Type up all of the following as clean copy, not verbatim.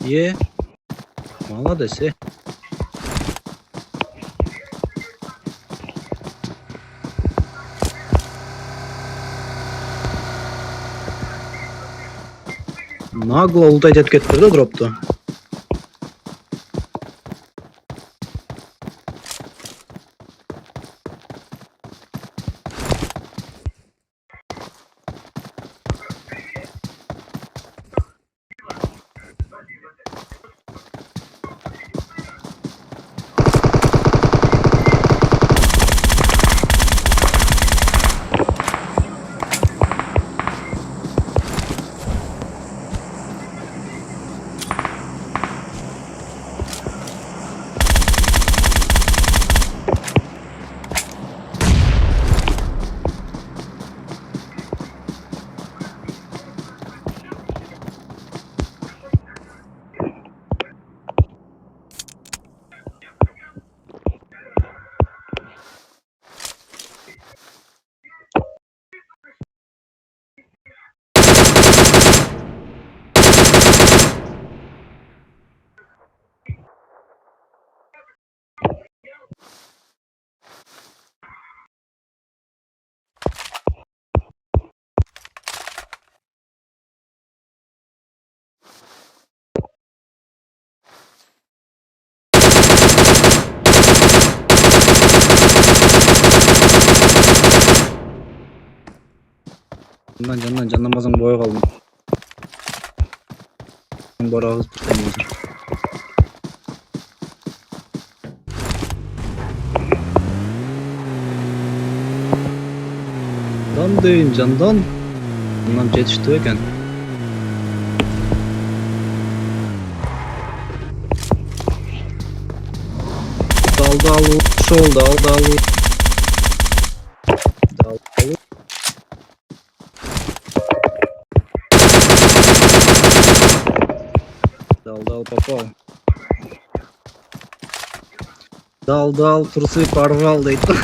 Є. Молодець. Нагло ултать етіп кетті да дропты. Candan bazan boya kaldım. Bora ağız tutayım hazır. Candan deyin candan. Bundan yetişti eken. Dal şol dal. Dal попал. Дал трусы порвал дейді.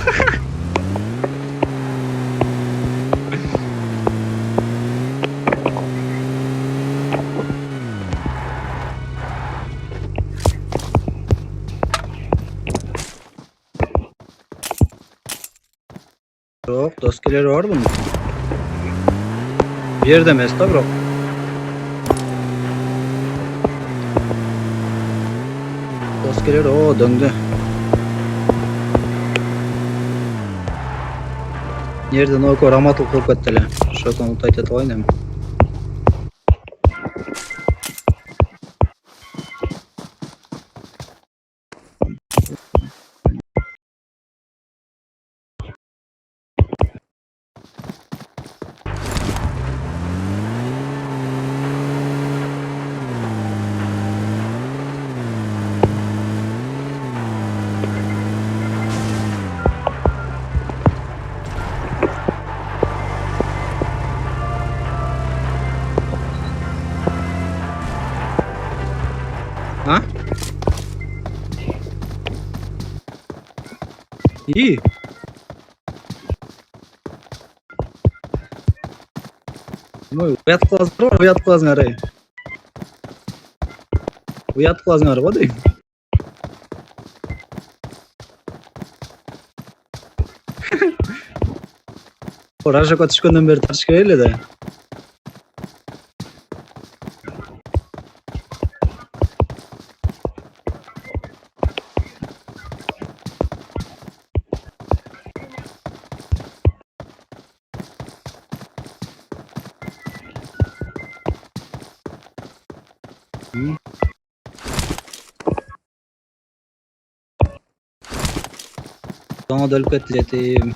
Жоқ, доскелері бар бұның. Bir yerde емес та бірақ. Doskeleri o döndü. Nereden o ramatıl kılıp ettiler. Şokan ultayt et oynayayım. Ha? İyi. Uyat kılazın var, uyat kılazın arayı. Uyat kılazın arayı, o değil. Oraya katışkandan beri tartışka öyle de. Sonra da ölüp ettiletim.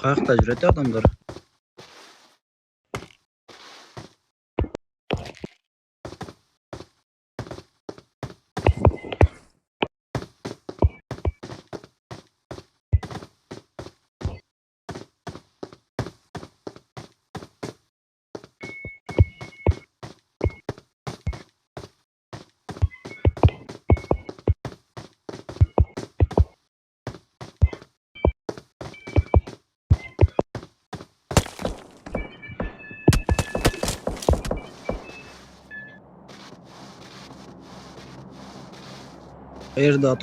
Kayakta жүрөт адамдар. Каерде ат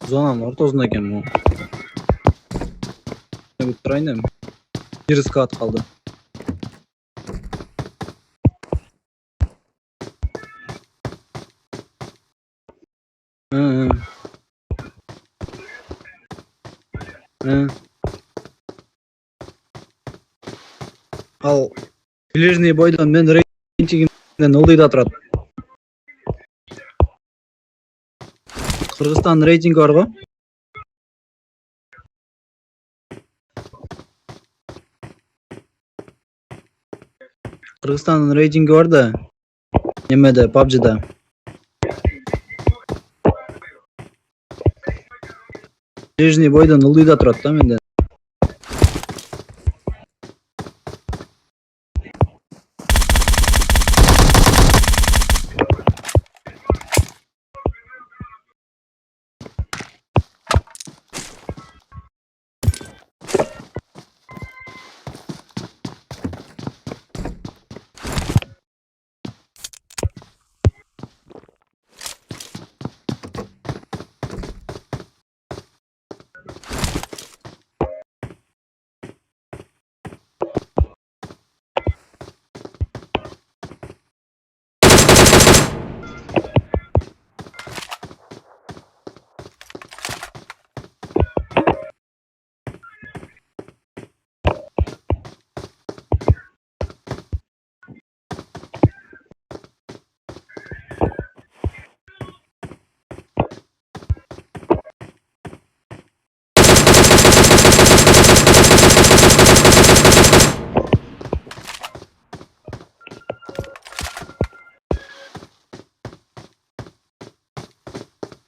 зонанын ортосунда экен бул. Бүт турайын эми. Бир скат калды. Hı. Hı. Ал ближний бойдон мен рейтингимден ылдыйда турат. Кыргызстандын рейтинги бар го? Кыргызстандын рейтинги бар да. Немеде, PUBG'да. Ближний бойдон ылдыйда турат да менден.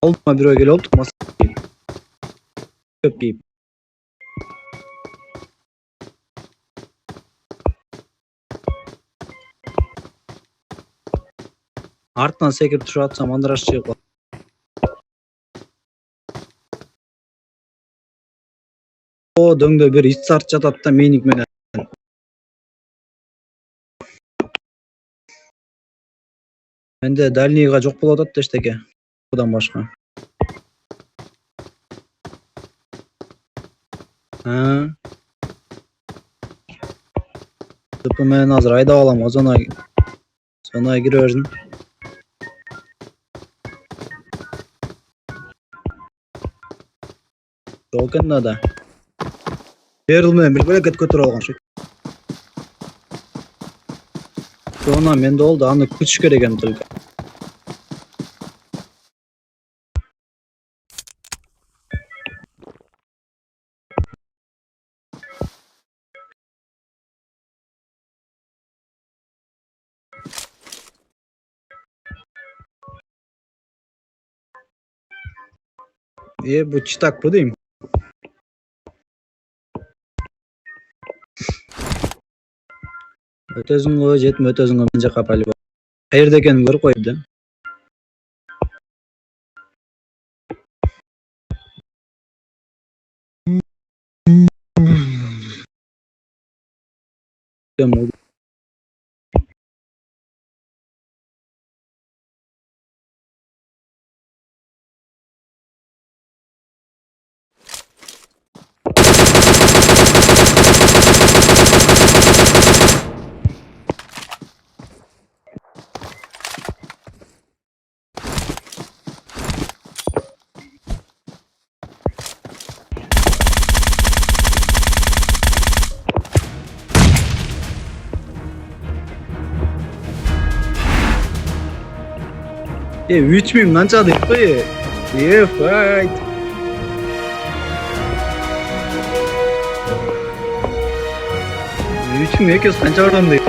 Алдыма бирөө келип алыптык маска кийип. Көп кийип. Артынан секирип түшүп атсам андыраш чыгып калды. О, дөңдө бир ит-сарт жатат да мейник менен. Менде дальнийга жок болуп атат да эчтеке. Будан башка. ТП менен азыр айдап алам, зонага кире берсин. Жок экен да. Берил менен бир бөлөкөт көтөрүп алган шу. Зона менде болду, аны күтүш керек эми только. Bu çıtak bu değil mi? Ötesini jetmi ötesini mınca kapalı bak. Qayerda ekanini ko'rib qo'yibdi. Ütmeyeyim lan çaldı. Fight. Ütmüyor ki sanca oradan değil.